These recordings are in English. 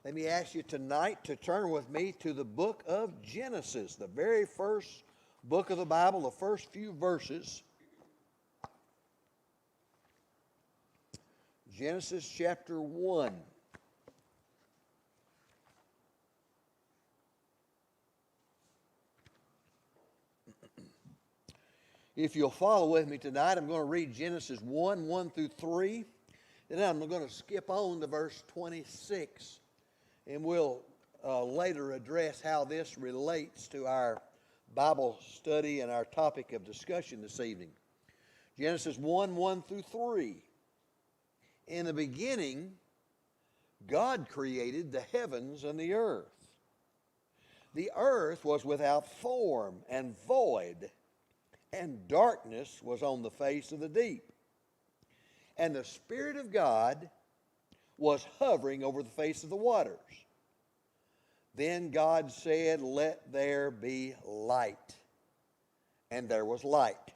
Let me ask you tonight to turn with me to the book of Genesis, the very first book of the Bible, the first few verses. Genesis chapter 1. If you'll follow with me tonight, I'm going to read Genesis 1 through 3. Then I'm going to skip on to verse 26. And we'll later address how this relates to our Bible study and our topic of discussion this evening. Genesis 1 through 3. In the beginning, God created the heavens and the earth. The earth was without form and void, and darkness was on the face of the deep. And the Spirit of God was hovering over the face of the waters. Then God said, "Let there be light." And there was light.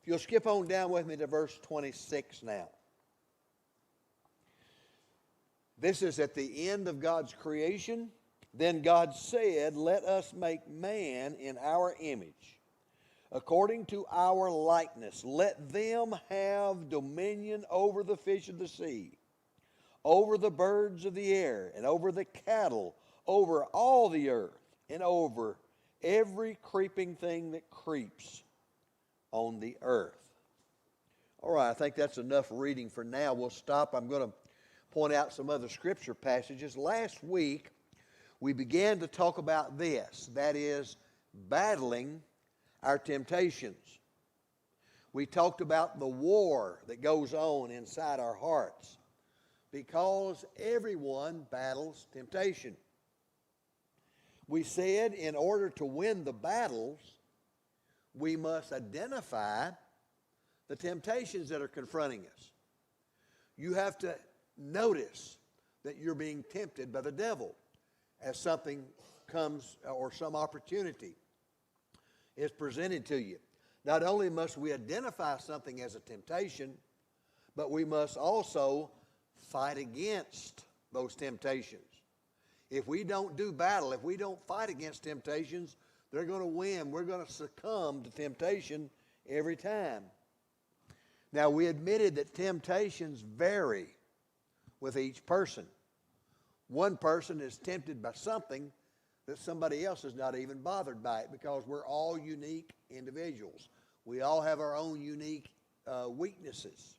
If you'll skip on down with me to verse 26 now. This is at the end of God's creation. Then God said, "Let us make man in our image, according to our likeness. Let them have dominion over the fish of the sea, over the birds of the air, and over the cattle, over all the earth, and over every creeping thing that creeps on the earth." All right, I think that's enough reading for now. We'll stop. I'm going to point out some other scripture passages. Last week, we began to talk about this, that is, battling our temptations. We talked about the war that goes on inside our hearts because everyone battles temptation. We said in order to win the battles, we must identify the temptations that are confronting us. You have to notice that you're being tempted by the devil as something comes or some opportunity is presented to you. Not only must we identify something as a temptation, but we must also fight against those temptations. If we don't do battle, if we don't fight against temptations, they're going to win. We're going to succumb to temptation every time. Now, we admitted that temptations vary with each person. One person is tempted by something that somebody else is not even bothered by it because we're all unique individuals. We all have our own unique weaknesses.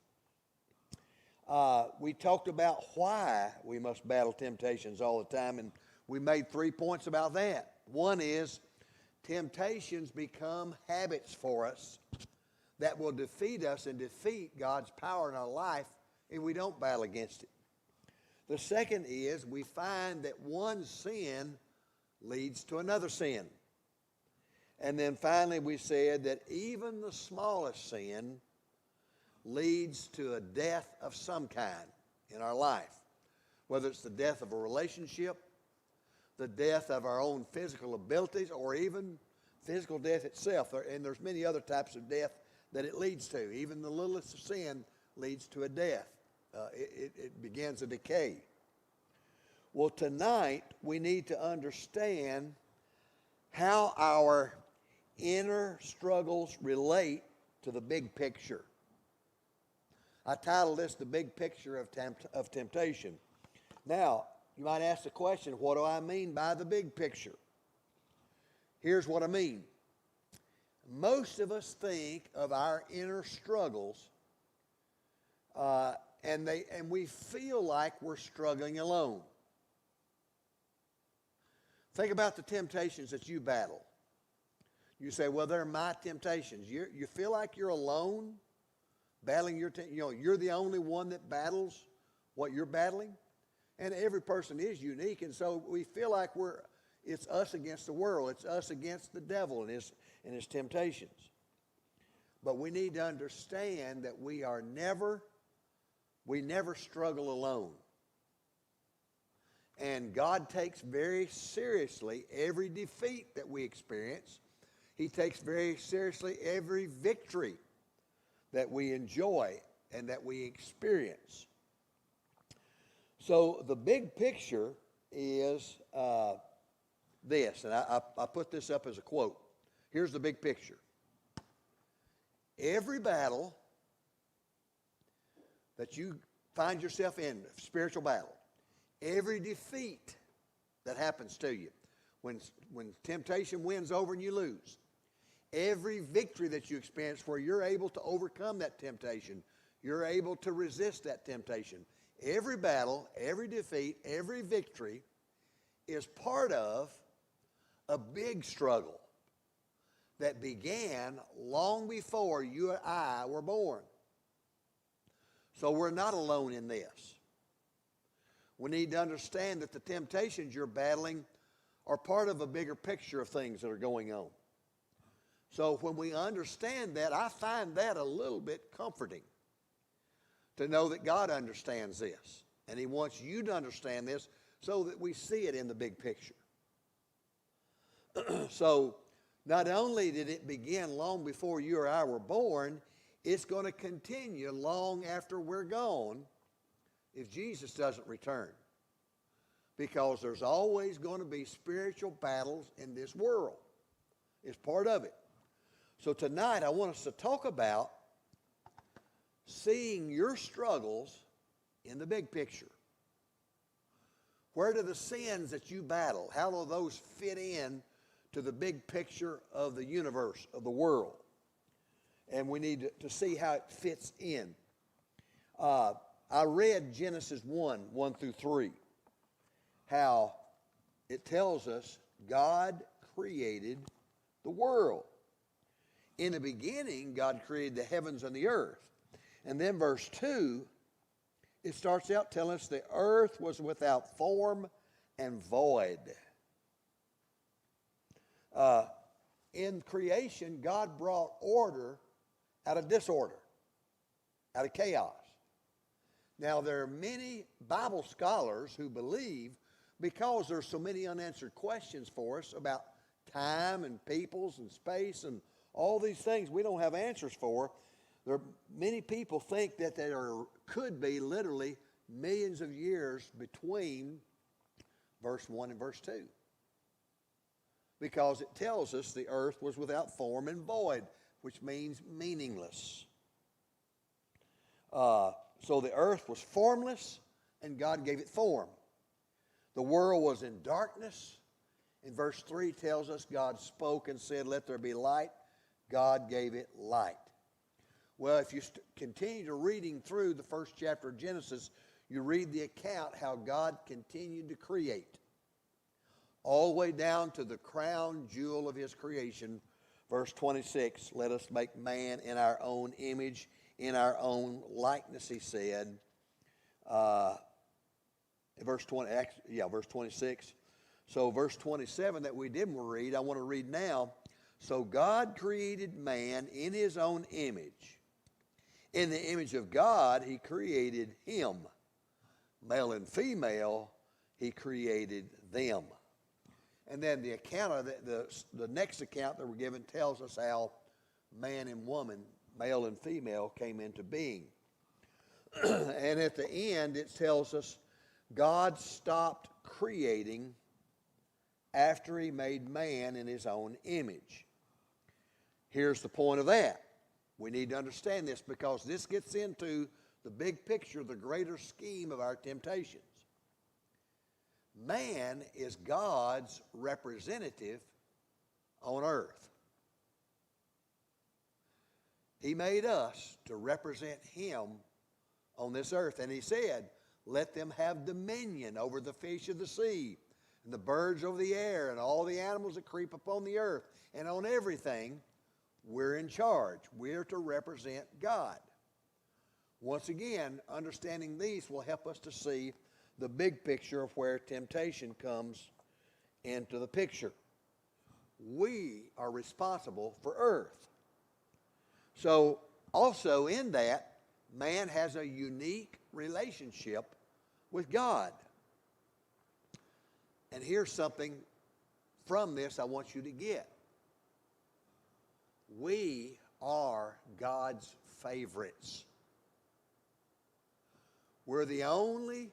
We talked about why we must battle temptations all the time, and we made 3 points about that. One is temptations become habits for us that will defeat us and defeat God's power in our life if we don't battle against it. The second is we find that one sin leads to another sin. And then finally we said that even the smallest sin leads to a death of some kind in our life. Whether it's the death of a relationship, the death of our own physical abilities, or even physical death itself. And there's many other types of death that it leads to. Even the littlest of sin leads to a death. It begins a decay. Well, tonight we need to understand how our inner struggles relate to the big picture. I titled this "The Big Picture of Temptation." Now, you might ask the question, what do I mean by the big picture? Here's what I mean. Most of us think of our inner struggles and we feel like we're struggling alone. Think about the temptations that you battle. You say, well, they're my temptations. You feel like you're alone battling you're the only one that battles what you're battling. And every person is unique, and so we feel like it's us against the world. It's us against the devil and his temptations. But we need to understand that we never struggle alone. And God takes very seriously every defeat that we experience. He takes very seriously every victory that we enjoy and that we experience. So the big picture is this, and I put this up as a quote. Here's the big picture. Every battle that you find yourself in, spiritual battle, every defeat that happens to you, when temptation wins over and you lose, every victory that you experience where you're able to overcome that temptation, you're able to resist that temptation, every battle, every defeat, every victory is part of a big struggle that began long before you and I were born. So we're not alone in this. We need to understand that the temptations you're battling are part of a bigger picture of things that are going on. So when we understand that, I find that a little bit comforting to know that God understands this. And He wants you to understand this so that we see it in the big picture. So not only did it begin long before you or I were born, it's going to continue long after we're gone if Jesus doesn't return. Because there's always going to be spiritual battles in this world. It's part of it. So tonight I want us to talk about seeing your struggles in the big picture. Where do the sins that you battle, how do those fit in to the big picture of the universe, of the world? And we need to see how it fits in. I read Genesis 1 through 3, how it tells us God created the world. In the beginning, God created the heavens and the earth. And then verse 2, it starts out telling us the earth was without form and void. In creation, God brought order out of disorder, out of chaos. Now, there are many Bible scholars who believe, because there's so many unanswered questions for us about time and peoples and space and all these things we don't have answers for, many people think that there could be literally millions of years between verse 1 and verse 2. Because it tells us the earth was without form and void, which means meaningless. So the earth was formless, and God gave it form. The world was in darkness. In verse 3 tells us God spoke and said, "Let there be light." God gave it light. Well, if you continue to reading through the first chapter of Genesis, you read the account how God continued to create, all the way down to the crown jewel of His creation. Verse 26, let us make man in our own image, in our own likeness, He said. Verse 26. So verse 27 that we didn't read, I want to read now. So God created man in His own image. In the image of God, He created him. Male and female, He created them. And then the account of the next account that we're given tells us how man and woman, male and female, came into being. And at the end, it tells us God stopped creating after He made man in His own image. Here's the point of that. We need to understand this because this gets into the big picture, the greater scheme of our temptations. Man is God's representative on earth. He made us to represent Him on this earth. And He said, let them have dominion over the fish of the sea and the birds over the air and all the animals that creep upon the earth. And on everything, we're in charge. We're to represent God. Once again, understanding these will help us to see the big picture of where temptation comes into the picture. We are responsible for earth. So also in that, man has a unique relationship with God. And here's something from this I want you to get. We are God's favorites. We're the only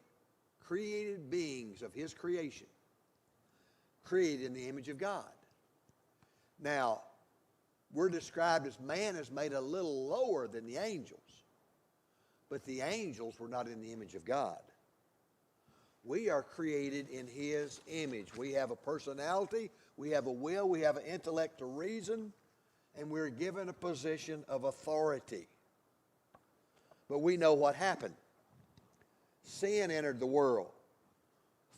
created beings of his creation, created in the image of God. Now, we're described as man is made a little lower than the angels, but the angels were not in the image of God. We are created in his image. We have a personality, we have a will, we have an intellect to reason, and we're given a position of authority. But we know what happened. Sin entered the world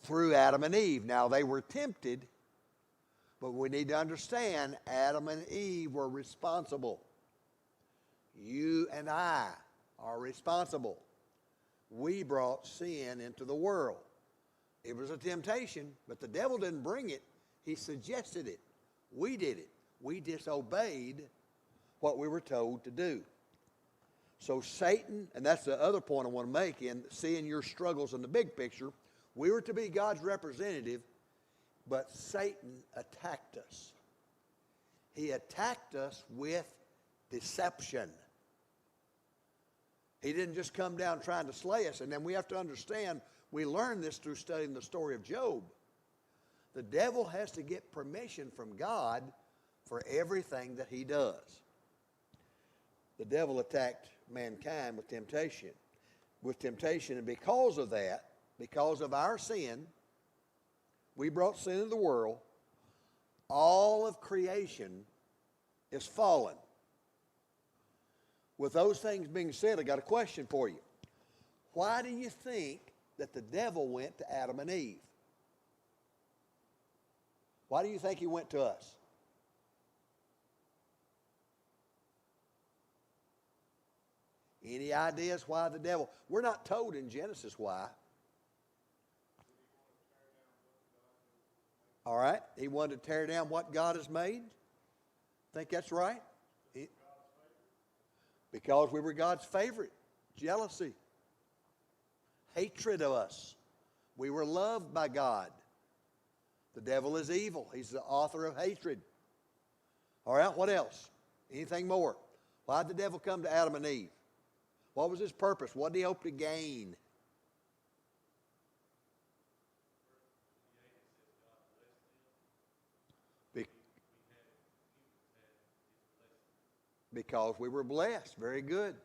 through Adam and Eve. Now, they were tempted, but we need to understand Adam and Eve were responsible. You and I are responsible. We brought sin into the world. It was a temptation, but the devil didn't bring it. He suggested it. We did it. We disobeyed what we were told to do. So Satan, and that's the other point I want to make in seeing your struggles in the big picture, we were to be God's representative, but Satan attacked us. He attacked us with deception. He didn't just come down trying to slay us. And then we have to understand, we learn this through studying the story of Job. The devil has to get permission from God for everything that he does. The devil attacked mankind with temptation. And because of that, because of our sin, we brought sin into the world. All of creation is fallen. With those things being said, I got a question for you. Why do you think that the devil went to Adam and Eve? Why do you think he went to us? Any ideas why the devil? We're not told in Genesis why. All right. He wanted to tear down what God has made. Think that's right? Because we were God's favorite. Jealousy. Hatred of us. We were loved by God. The devil is evil. He's the author of hatred. All right. What else? Anything more? Why did the devil come to Adam and Eve? What was his purpose? What did he hope to gain? Because we were blessed. Very good.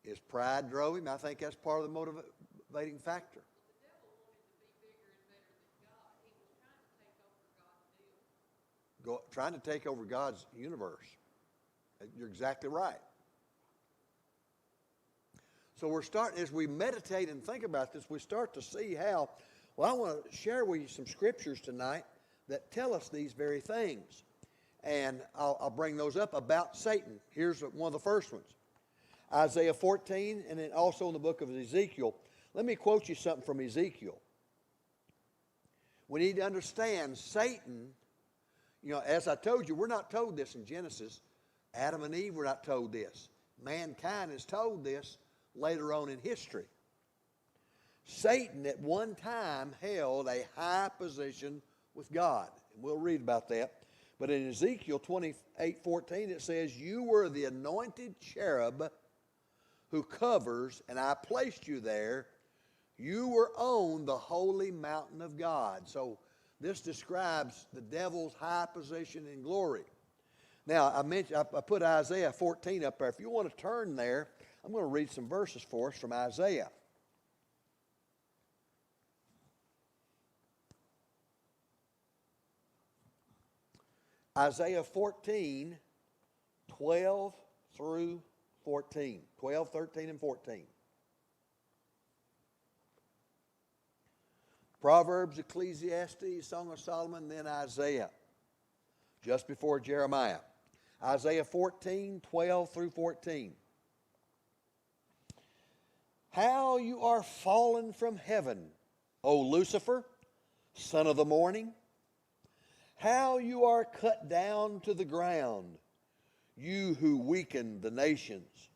His pride drove him. I think that's part of the motivating factor. Trying to take over God's universe. You're exactly right. So we're starting, as we meditate and think about this, we start to see how, well, I want to share with you some scriptures tonight that tell us these very things. And I'll bring those up about Satan. Here's one of the first ones. Isaiah 14, and then also in the book of Ezekiel. Let me quote you something from Ezekiel. We need to understand Satan, as I told you, we're not told this in Genesis. Adam and Eve were not told this. Mankind is told this later on in history. Satan at one time held a high position with God. And we'll read about that. But in Ezekiel 28:14 it says, "You were the anointed cherub who covers, and I placed you there. You were on the holy mountain of God." So this describes the devil's high position in glory. Now, I put Isaiah 14 up there. If you want to turn there, I'm going to read some verses for us from Isaiah. Isaiah 14, 12 through 14. 12, 13, and 14. Proverbs, Ecclesiastes, Song of Solomon, then Isaiah. Just before Jeremiah. Isaiah 14, 12 through 14. "How you are fallen from heaven, O Lucifer, son of the morning. How you are cut down to the ground, you who weaken the nations.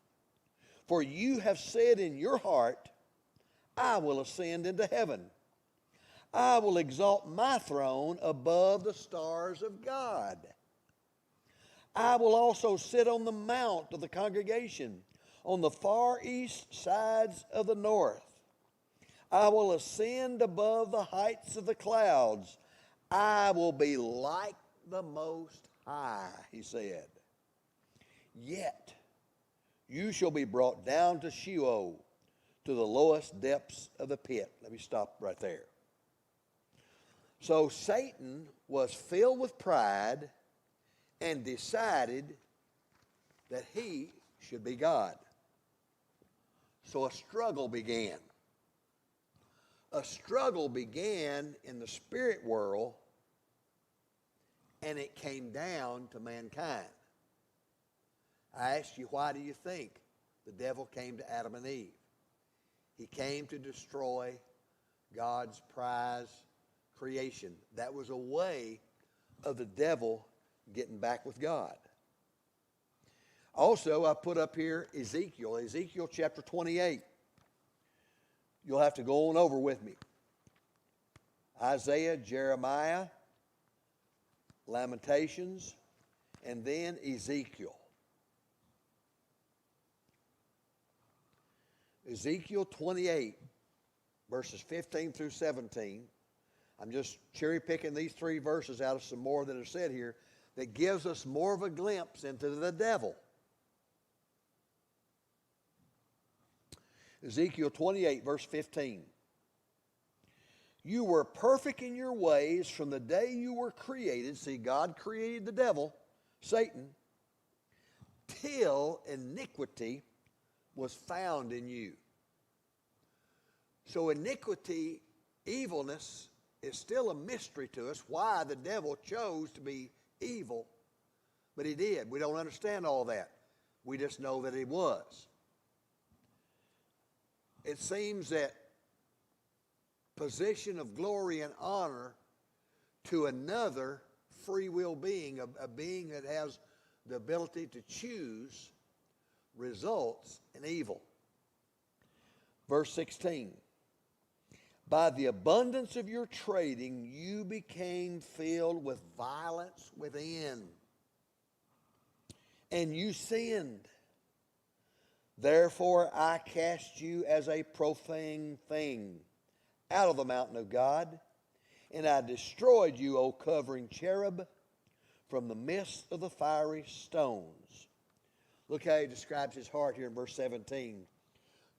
For you have said in your heart, I will ascend into heaven. I will exalt my throne above the stars of God. I will also sit on the mount of the congregation on the far east sides of the north. I will ascend above the heights of the clouds. I will be like the Most High, he said. Yet you shall be brought down to Sheol, to the lowest depths of the pit. Let me stop right there. So Satan was filled with pride and decided that he should be God. So a struggle began. A struggle began in the spirit world, and it came down to mankind. I ask you, why do you think the devil came to Adam and Eve? He came to destroy God's prize creation. That was a way of the devil getting back with God. Also, I put up here Ezekiel chapter 28. You'll have to go on over with me. Isaiah, Jeremiah, Lamentations, and then Ezekiel. Ezekiel 28, verses 15 through 17. I'm just cherry picking these three verses out of some more that are said here that gives us more of a glimpse into the devil. Ezekiel 28, verse 15. You were perfect in your ways from the day you were created. See, God created the devil, Satan, till iniquity was found in you. So iniquity, evilness, is still a mystery to us why the devil chose to be evil, but he did. We don't understand all that. We just know that he was. It seems that position of glory and honor to another free will being, a being that has the ability to choose, results in evil. Verse 16. By the abundance of your trading, you became filled with violence within, and you sinned. Therefore I cast you as a profane thing out of the mountain of God, and I destroyed you, O covering cherub, from the midst of the fiery stones. Look how he describes his heart here in verse 17.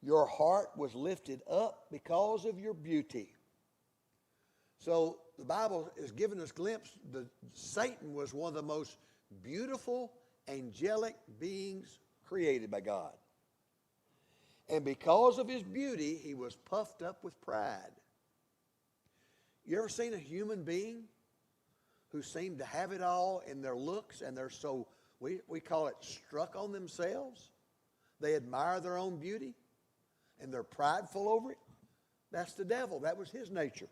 Your heart was lifted up because of your beauty. So the Bible is giving us a glimpse that Satan was one of the most beautiful angelic beings created by God. And because of his beauty, he was puffed up with pride. You ever seen a human being who seemed to have it all in their looks, and they're so, we call it struck on themselves? They admire their own beauty, and they're prideful over it? That's the devil. That was his nature.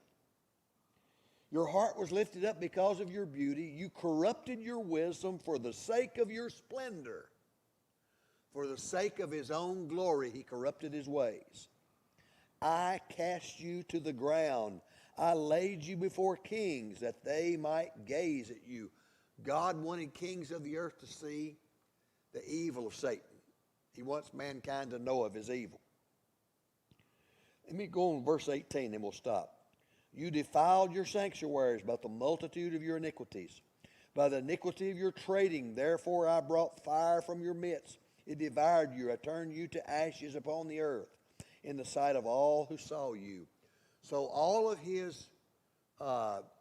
Your heart was lifted up because of your beauty. You corrupted your wisdom for the sake of your splendor. For the sake of his own glory, he corrupted his ways. I cast you to the ground. I laid you before kings that they might gaze at you. God wanted kings of the earth to see the evil of Satan. He wants mankind to know of his evil. Let me go on verse 18 and we'll stop. You defiled your sanctuaries by the multitude of your iniquities. By the iniquity of your trading, therefore I brought fire from your midst. It devoured you. I turned you to ashes upon the earth in the sight of all who saw you. So all of his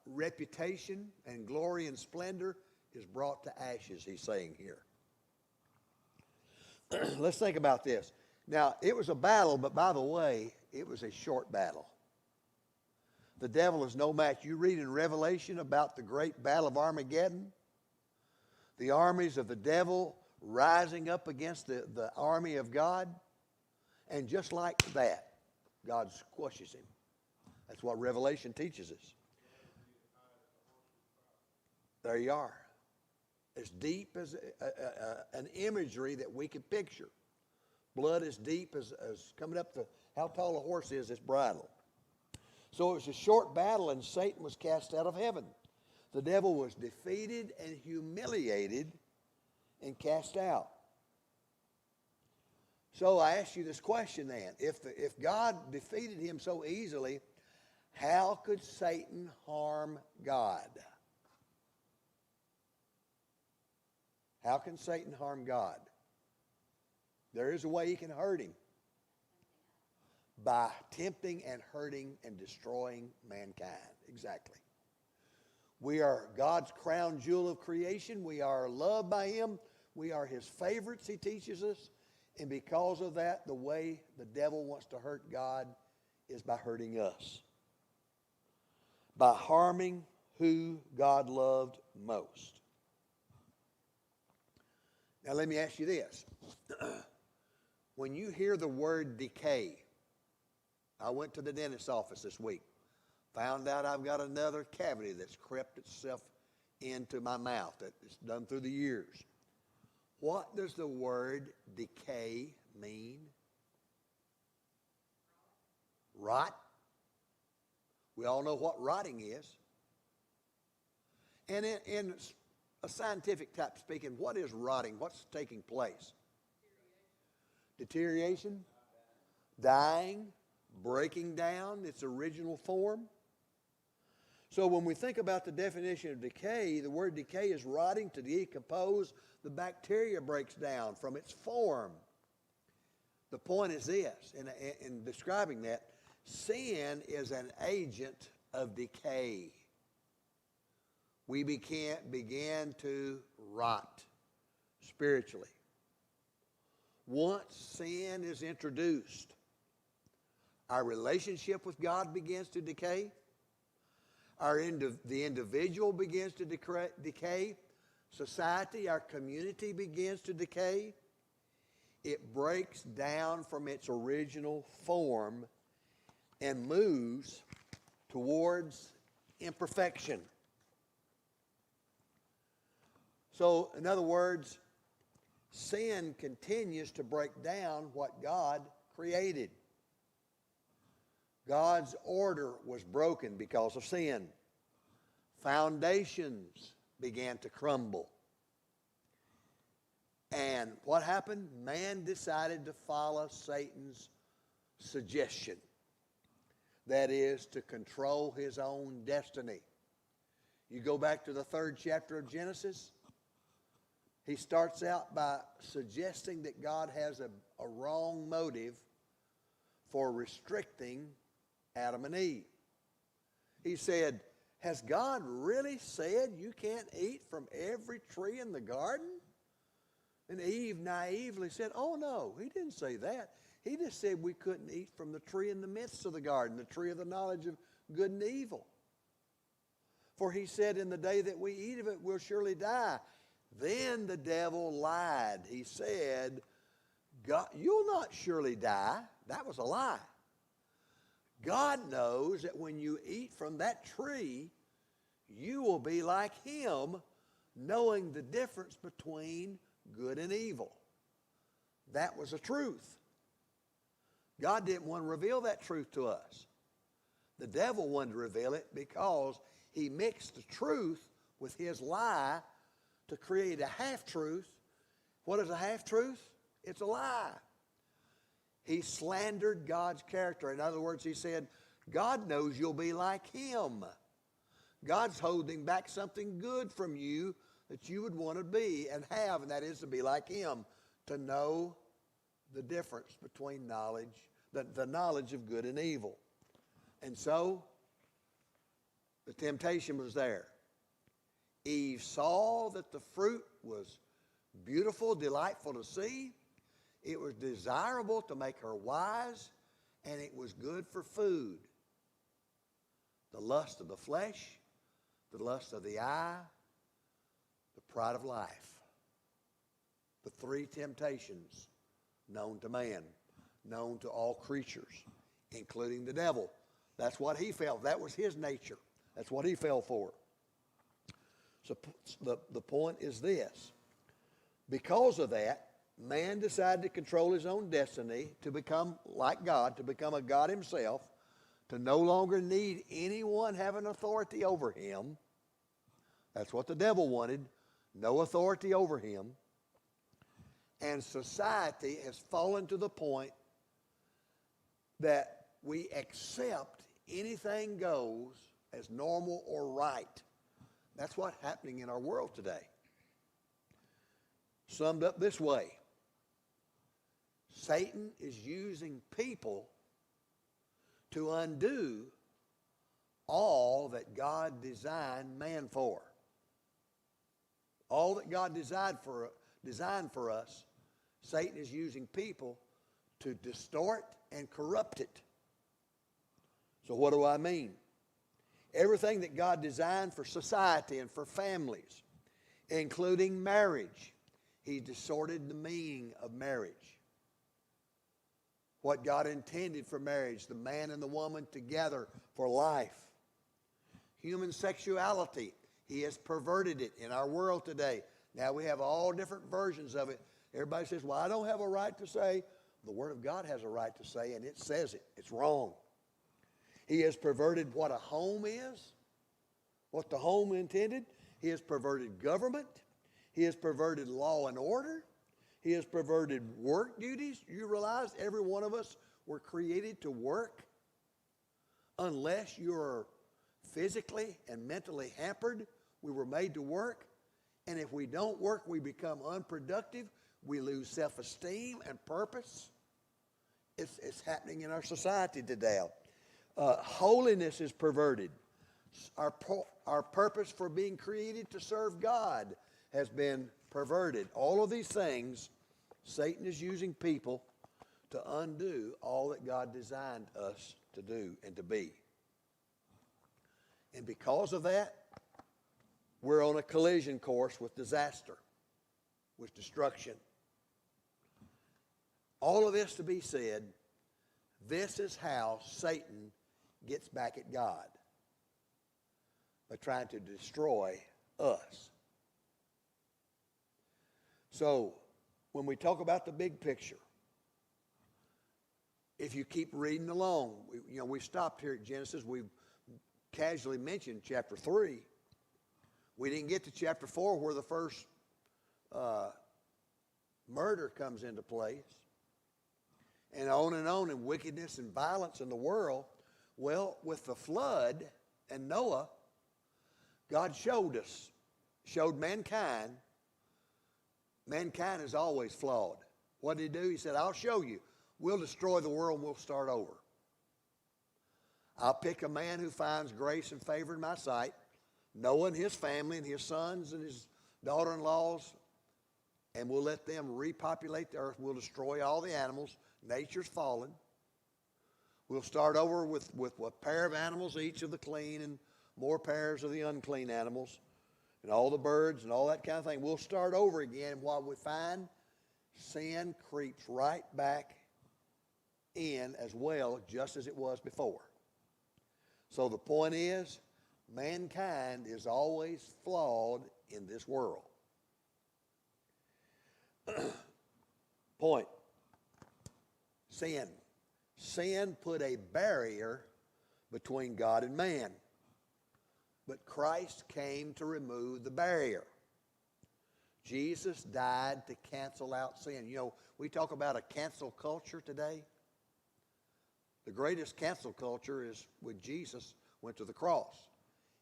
reputation and glory and splendor is brought to ashes, he's saying here. Let's think about this. Now, it was a battle, but by the way, it was a short battle. The devil is no match. You read in Revelation about the great battle of Armageddon, the armies of the devil rising up against the army of God, and just like that, God squashes him. That's what Revelation teaches us. There you are. As deep as an imagery that we could picture. Blood as deep as coming up how tall a horse is, its bridle. So it was a short battle, and Satan was cast out of heaven. The devil was defeated and humiliated and cast out. So I ask you this question then. If God defeated him so easily, how could Satan harm God? How can Satan harm God? There is a way he can hurt him. By tempting and hurting and destroying mankind. Exactly. We are God's crown jewel of creation. We are loved by him. We are his favorites, he teaches us. And because of that, the way the devil wants to hurt God is by hurting us. By harming who God loved most. Now let me ask you this. When you hear the word decay, I went to the dentist's office this week. Found out I've got another cavity that's crept itself into my mouth. That's done through the years. What does the word decay mean? Rot. We all know what rotting is. And in a scientific type speaking, what is rotting? What's taking place? Deterioration. Dying. Breaking down its original form. So when we think about the definition of decay, the word decay is rotting, to decompose. The bacteria breaks down from its form. The point is this, in describing that, sin is an agent of decay. We began to rot spiritually. Once sin is introduced, our relationship with God begins to decay. The individual begins to decay. Society, our community begins to decay. It breaks down from its original form and moves towards imperfection. So, in other words, sin continues to break down what God created. God's order was broken because of sin. Foundations began to crumble. And what happened? Man decided to follow Satan's suggestion. That is, to control his own destiny. You go back to the 3rd chapter of Genesis. He starts out by suggesting that God has a wrong motive for restricting Adam and Eve. He said, has God really said you can't eat from every tree in the garden? And Eve naively said, oh no, he didn't say that. He just said we couldn't eat from the tree in the midst of the garden, the tree of the knowledge of good and evil. For he said, in the day that we eat of it, we'll surely die. Then the devil lied. He said, God, you'll not surely die. That was a lie. God knows that when you eat from that tree, you will be like him, knowing the difference between good and evil. That was the truth. God didn't want to reveal that truth to us. The devil wanted to reveal it because he mixed the truth with his lie to create a half-truth. What is a half-truth? It's a lie. He slandered God's character. In other words, he said, God knows you'll be like him. God's holding back something good from you that you would want to be and have, and that is to be like him, to know the difference between knowledge, the knowledge of good and evil. And so, the temptation was there. Eve saw that the fruit was beautiful, delightful to see. It was desirable to make her wise, and it was good for food. The lust of the flesh, the lust of the eye, the pride of life. The 3 temptations known to man, known to all creatures, including the devil. That's what he fell. That was his nature. That's what he fell for. So the point is this. Because of that, man decided to control his own destiny, to become like God, to become a God himself, to no longer need anyone having authority over him. That's what the devil wanted, no authority over him. And society has fallen to the point that we accept anything goes as normal or right. That's what's happening in our world today. Summed up this way: Satan is using people to undo all that God designed man for. All that God designed for us, Satan is using people to distort and corrupt it. So what do I mean? Everything that God designed for society and for families, including marriage, He distorted the meaning of marriage. What God intended for marriage, the man and the woman together for life. Human sexuality, He has perverted it in our world today. Now we have all different versions of it. Everybody says, well, I don't have a right to say. The Word of God has a right to say, and it says it. It's wrong. He has perverted what a home is, what the home intended. He has perverted government. He has perverted law and order. He has perverted work duties. You realize every one of us were created to work. Unless you're physically and mentally hampered, we were made to work. And if we don't work, we become unproductive. We lose self-esteem and purpose. It's happening in our society today. Holiness is perverted. Our purpose for being created to serve God has been perverted. All of these things, Satan is using people to undo all that God designed us to do and to be. And because of that, we're on a collision course with disaster, with destruction. All of this to be said, this is how Satan gets back at God, by trying to destroy us. So, when we talk about the big picture, if you keep reading along, we stopped here at Genesis. We've casually mentioned chapter 3. We didn't get to chapter 4 where the first murder comes into place. And on in wickedness and violence in the world. Well, with the flood and Noah, God showed mankind is always flawed. What did He do? He said, I'll show you. We'll destroy the world and we'll start over. I'll pick a man who finds grace and favor in my sight, Noah and his family and his sons and his daughter-in-laws, and we'll let them repopulate the earth. We'll destroy all the animals. Nature's fallen. We'll start over with a pair of animals, each of the clean, and more pairs of the unclean animals, and all the birds and all that kind of thing. We'll start over again, and what we find, sin creeps right back in as well, just as it was before. So the point is, mankind is always flawed in this world. Point. Sin. Sin put a barrier between God and man. But Christ came to remove the barrier. Jesus died to cancel out sin. We talk about a cancel culture today. The greatest cancel culture is when Jesus went to the cross.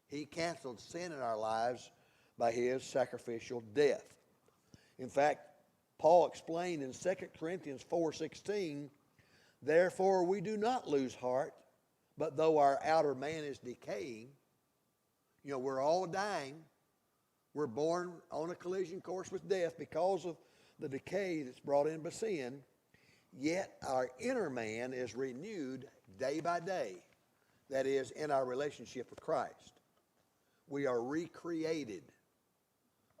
He canceled sin in our lives by His sacrificial death. In fact, Paul explained in 2 Corinthians 4:16, therefore we do not lose heart, but though our outer man is decaying, we're all dying. We're born on a collision course with death because of the decay that's brought in by sin. Yet our inner man is renewed day by day. That is, in our relationship with Christ. We are recreated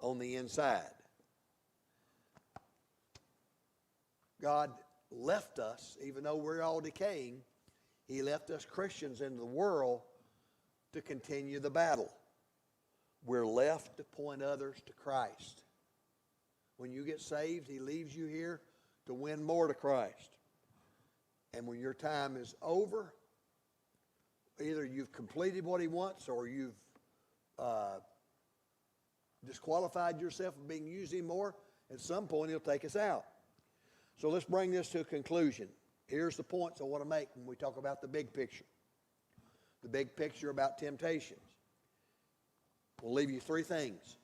on the inside. God left us, even though we're all decaying, He left us Christians in the world to continue the battle. We're left to point others to Christ. When you get saved, He leaves you here to win more to Christ. And when your time is over, either you've completed what he wants or you've disqualified yourself from being used anymore. At some point, he'll take us out. So let's bring this to a conclusion. Here's the points I want to make when we talk about the big picture. The big picture about temptations. We'll leave you three things.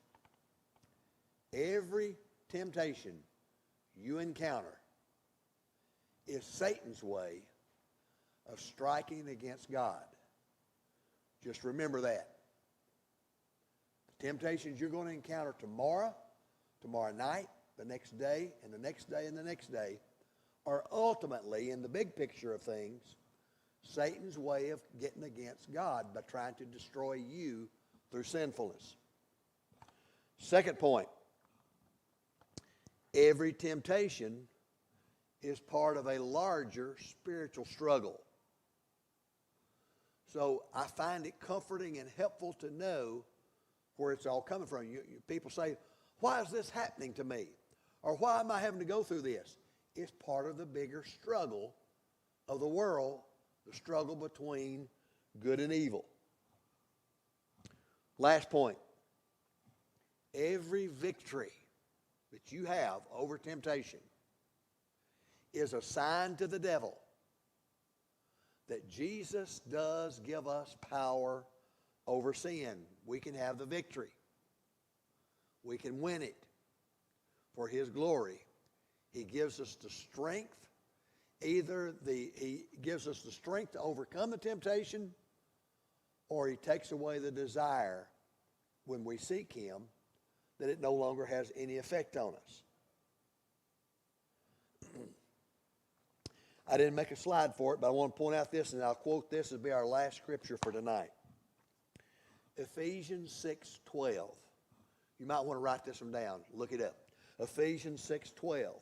Every temptation you encounter is Satan's way of striking against God. Just remember that. The temptations you're going to encounter tomorrow night, the next day, and the next day, and the next day are ultimately, in the big picture of things, Satan's way of getting against God by trying to destroy you through sinfulness. Second point, every temptation is part of a larger spiritual struggle. So I find it comforting and helpful to know where it's all coming from. People say, why is this happening to me? Or why am I having to go through this? It's part of the bigger struggle of the world, the struggle between good and evil. Last point. Every victory that you have over temptation is a sign to the devil that Jesus does give us power over sin. We can have the victory. We can win it for his glory. He gives us the strength. He gives us the strength to overcome the temptation, or he takes away the desire when we seek him that it no longer has any effect on us. I didn't make a slide for it, but I want to point out this, and I'll quote this as be our last scripture for tonight. Ephesians 6:12. You might want to write this one down. Look it up. Ephesians 6:12.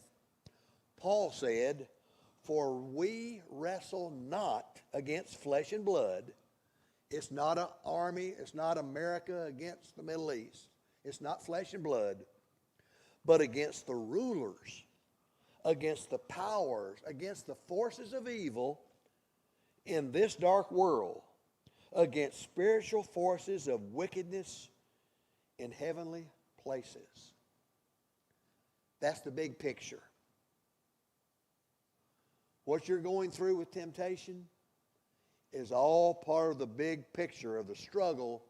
Paul said, for we wrestle not against flesh and blood. It's not an army. It's not America against the Middle East. It's not flesh and blood, but against the rulers, against the powers, against the forces of evil in this dark world, against spiritual forces of wickedness in heavenly places. That's the big picture. What you're going through with temptation is all part of the big picture of the struggle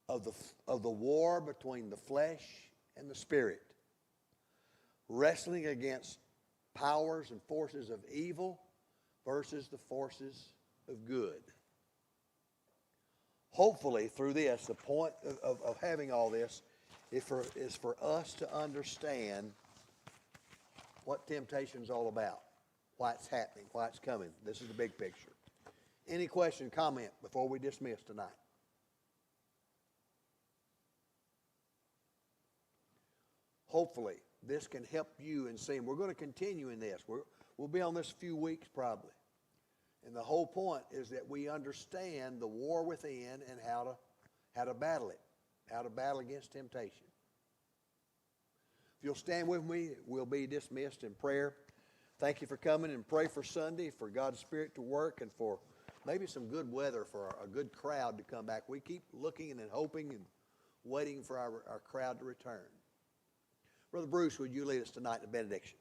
of the war between the flesh and the spirit. Wrestling against powers and forces of evil versus the forces of good. Hopefully, through this, the point of having all this is for us to understand what temptation is all about, why it's happening, why it's coming. This is the big picture. Any question, comment before we dismiss tonight? Hopefully, this can help you in seeing. We're going to continue in this. We'll be on this a few weeks probably. And the whole point is that we understand the war within and how to battle it, how to battle against temptation. If you'll stand with me, we'll be dismissed in prayer. Thank you for coming, and pray for Sunday, for God's Spirit to work, and for maybe some good weather for a good crowd to come back. We keep looking and hoping and waiting for our crowd to return. Brother Bruce, would you lead us tonight in the benediction?